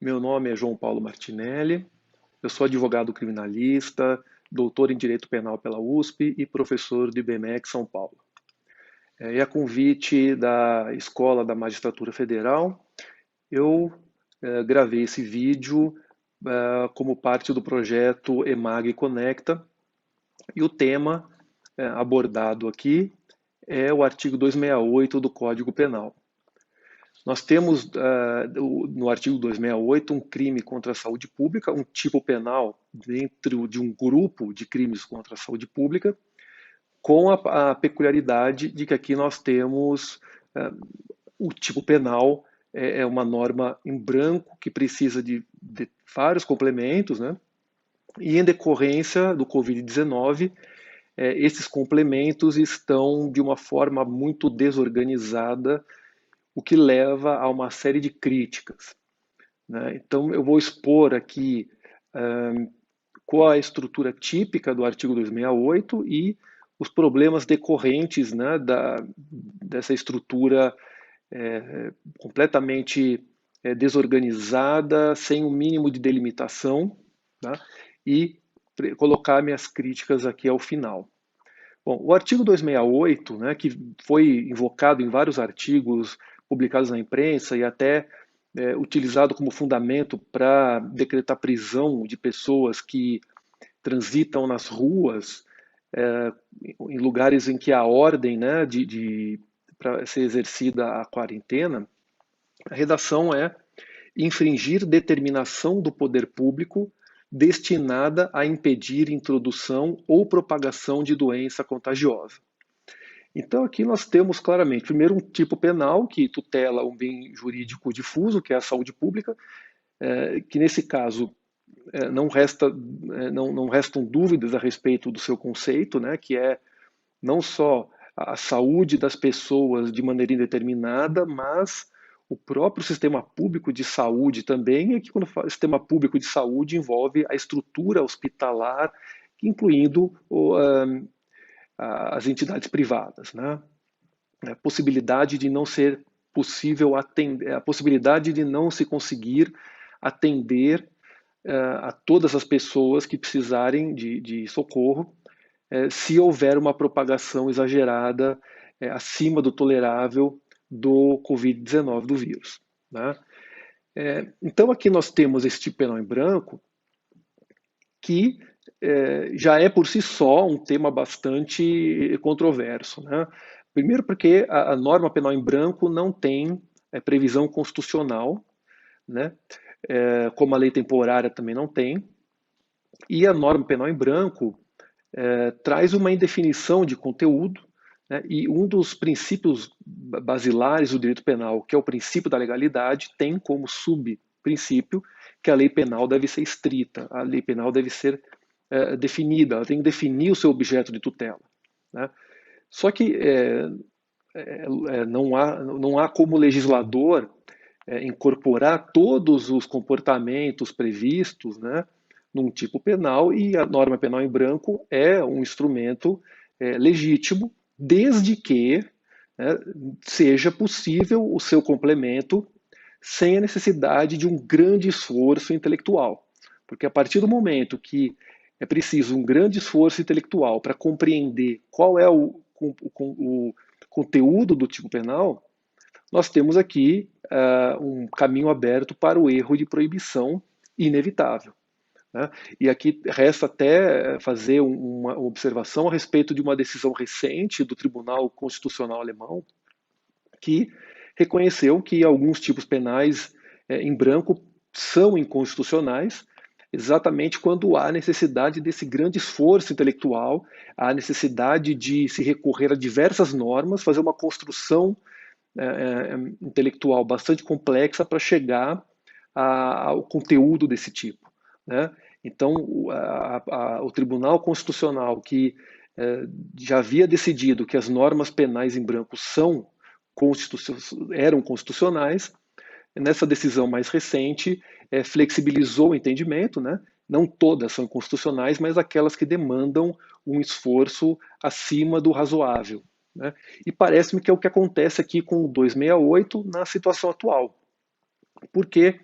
Meu nome é João Paulo Martinelli, eu sou advogado criminalista, doutor em Direito Penal pela USP e professor do IBMEC São Paulo. E a convite da Escola da Magistratura Federal, eu gravei esse vídeo como parte do projeto EMAG Conecta, e o tema abordado aqui é o artigo 268 do Código Penal. Nós temos no artigo 268 um crime contra a saúde pública, um tipo penal dentro de um grupo de crimes contra a saúde pública, com a peculiaridade de que aqui nós temos o tipo penal é uma norma em branco que precisa de vários complementos, né? E em decorrência do Covid-19, esses complementos estão de uma forma muito desorganizada, o que leva a uma série de críticas, né? Então, eu vou expor aqui qual a estrutura típica do artigo 268 e os problemas decorrentes, né, dessa estrutura completamente desorganizada, sem o mínimo de delimitação, tá? E colocar minhas críticas aqui ao final. Bom, o artigo 268, né, que foi invocado em vários artigos publicados na imprensa e até utilizado como fundamento para decretar prisão de pessoas que transitam nas ruas, é, em lugares em que há ordem, né, para ser exercida a quarentena. A redação é infringir determinação do poder público destinada a impedir introdução ou propagação de doença contagiosa. Então, aqui nós temos claramente, primeiro, um tipo penal que tutela um bem jurídico difuso, que é a saúde pública, que nesse caso não restam dúvidas a respeito do seu conceito, né, que é não só a saúde das pessoas de maneira indeterminada, mas o próprio sistema público de saúde também, e que quando fala sistema público de saúde envolve a estrutura hospitalar, incluindo as entidades privadas, né? A possibilidade de não ser possível atender, a possibilidade de não se conseguir atender a todas as pessoas que precisarem de socorro, se houver uma propagação exagerada acima do tolerável do Covid-19, do vírus, né? Então aqui nós temos esse tipo penal em branco que já é por si só um tema bastante controverso, né? Primeiro porque a norma penal em branco não tem previsão constitucional, né? Como a lei temporária também não tem, e a norma penal em branco traz uma indefinição de conteúdo, né? E um dos princípios basilares do direito penal, que é o princípio da legalidade, tem como subprincípio que a lei penal deve ser estrita, a lei penal deve ser definida, ela tem que definir o seu objeto de tutela, né? Só que não há como legislador incorporar todos os comportamentos previstos, né, num tipo penal, e a norma penal em branco é um instrumento legítimo, desde que né, seja possível o seu complemento sem a necessidade de um grande esforço intelectual. Porque a partir do momento que é preciso um grande esforço intelectual para compreender qual é o conteúdo do tipo penal, nós temos aqui um caminho aberto para o erro de proibição inevitável, né? E aqui resta até fazer uma observação a respeito de uma decisão recente do Tribunal Constitucional Alemão, que reconheceu que alguns tipos penais em branco são inconstitucionais, exatamente quando há necessidade desse grande esforço intelectual, há necessidade de se recorrer a diversas normas, fazer uma construção intelectual bastante complexa para chegar ao conteúdo desse tipo, né? Então, o Tribunal Constitucional, que já havia decidido que as normas penais em branco eram constitucionais, nessa decisão mais recente, flexibilizou o entendimento, né? Não todas são constitucionais, mas aquelas que demandam um esforço acima do razoável, né? E parece-me que é o que acontece aqui com o 268 na situação atual. Porque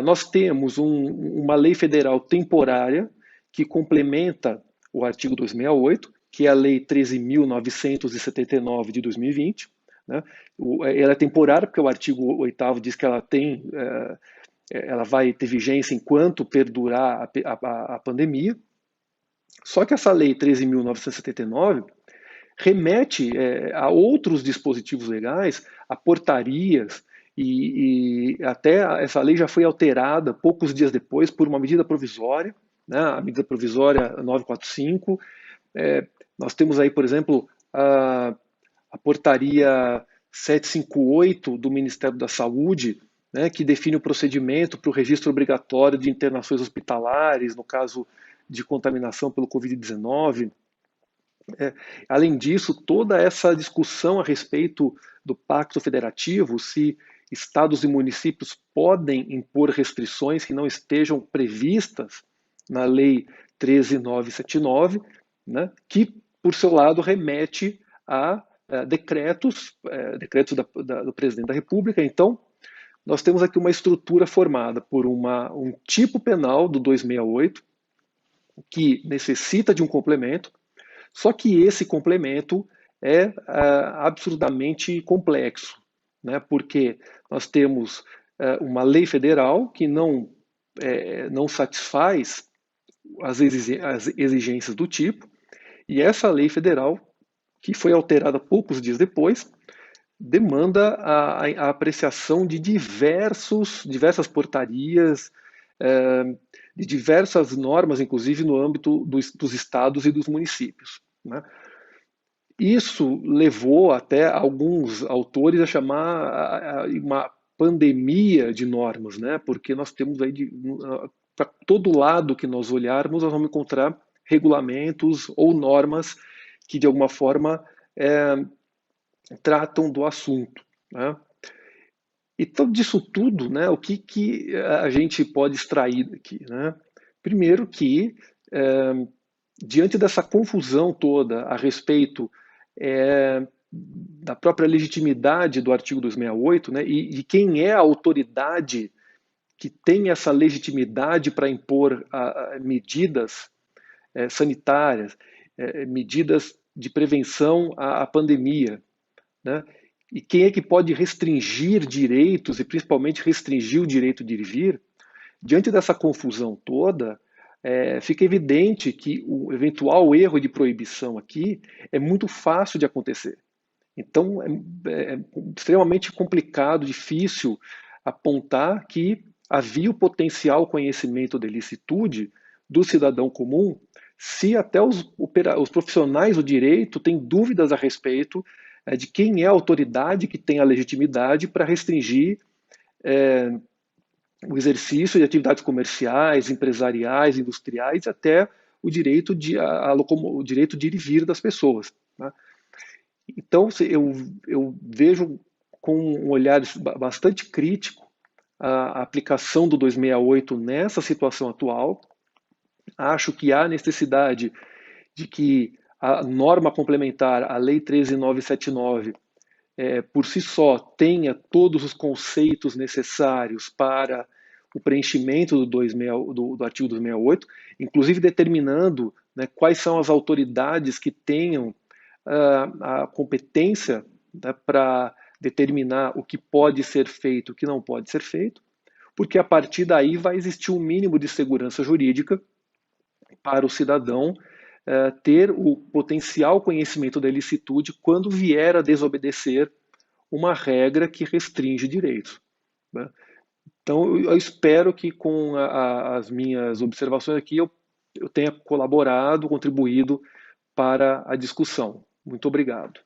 Nós temos uma lei federal temporária que complementa o artigo 268, que é a Lei 13.979 de 2020. Né? Ela é temporária porque o artigo 8º diz que ela vai ter vigência enquanto perdurar a pandemia. Só que essa Lei 13.979 remete a outros dispositivos legais, a portarias, e até essa lei já foi alterada poucos dias depois por uma medida provisória, né, a medida provisória 945. Nós temos aí, por exemplo, a portaria 758 do Ministério da Saúde, né, que define o procedimento para o registro obrigatório de internações hospitalares, no caso de contaminação pelo Covid-19. Além disso, toda essa discussão a respeito do Pacto Federativo, se estados e municípios podem impor restrições que não estejam previstas na Lei 13.979, né, que, por seu lado, remete a decretos do presidente da República. Então, nós temos aqui uma estrutura formada por um tipo penal do 268, que necessita de um complemento, só que esse complemento é absurdamente complexo, né? Porque nós temos uma lei federal que não satisfaz as exigências do tipo, e essa lei federal, que foi alterada poucos dias depois, demanda a apreciação de diversas portarias, de diversas normas, inclusive no âmbito dos estados e dos municípios. Né? Isso levou até alguns autores a chamar uma pandemia de normas, né? Porque nós temos aí, para todo lado que nós olharmos, nós vamos encontrar regulamentos ou normas que, de alguma forma, tratam do assunto. Né? Então, disso tudo, né, o que a gente pode extrair daqui? Né? Primeiro que, diante dessa confusão toda a respeito da própria legitimidade do artigo 268, né, e de quem é a autoridade que tem essa legitimidade para impor medidas sanitárias, medidas de prevenção à pandemia, né? E quem é que pode restringir direitos, e principalmente restringir o direito de ir e vir, diante dessa confusão toda, fica evidente que o eventual erro de proibição aqui é muito fácil de acontecer. Então, é extremamente complicado, difícil apontar que havia o potencial conhecimento da ilicitude do cidadão comum, se até os profissionais do direito têm dúvidas a respeito de quem é a autoridade que tem a legitimidade para restringir o exercício de atividades comerciais, empresariais, industriais, até o direito o direito de ir e vir das pessoas. Né? Então, eu vejo com um olhar bastante crítico a aplicação do 268 nessa situação atual. Acho que há necessidade de que a norma complementar, a Lei 13.979, por si só, tenha todos os conceitos necessários para o preenchimento do artigo 268, inclusive determinando, né, quais são as autoridades que tenham a competência, né, para determinar o que pode ser feito e o que não pode ser feito, porque a partir daí vai existir um mínimo de segurança jurídica para o cidadão ter o potencial conhecimento da ilicitude quando vier a desobedecer uma regra que restringe direitos. Né? Então, eu espero que com as minhas observações aqui eu tenha colaborado, contribuído para a discussão. Muito obrigado.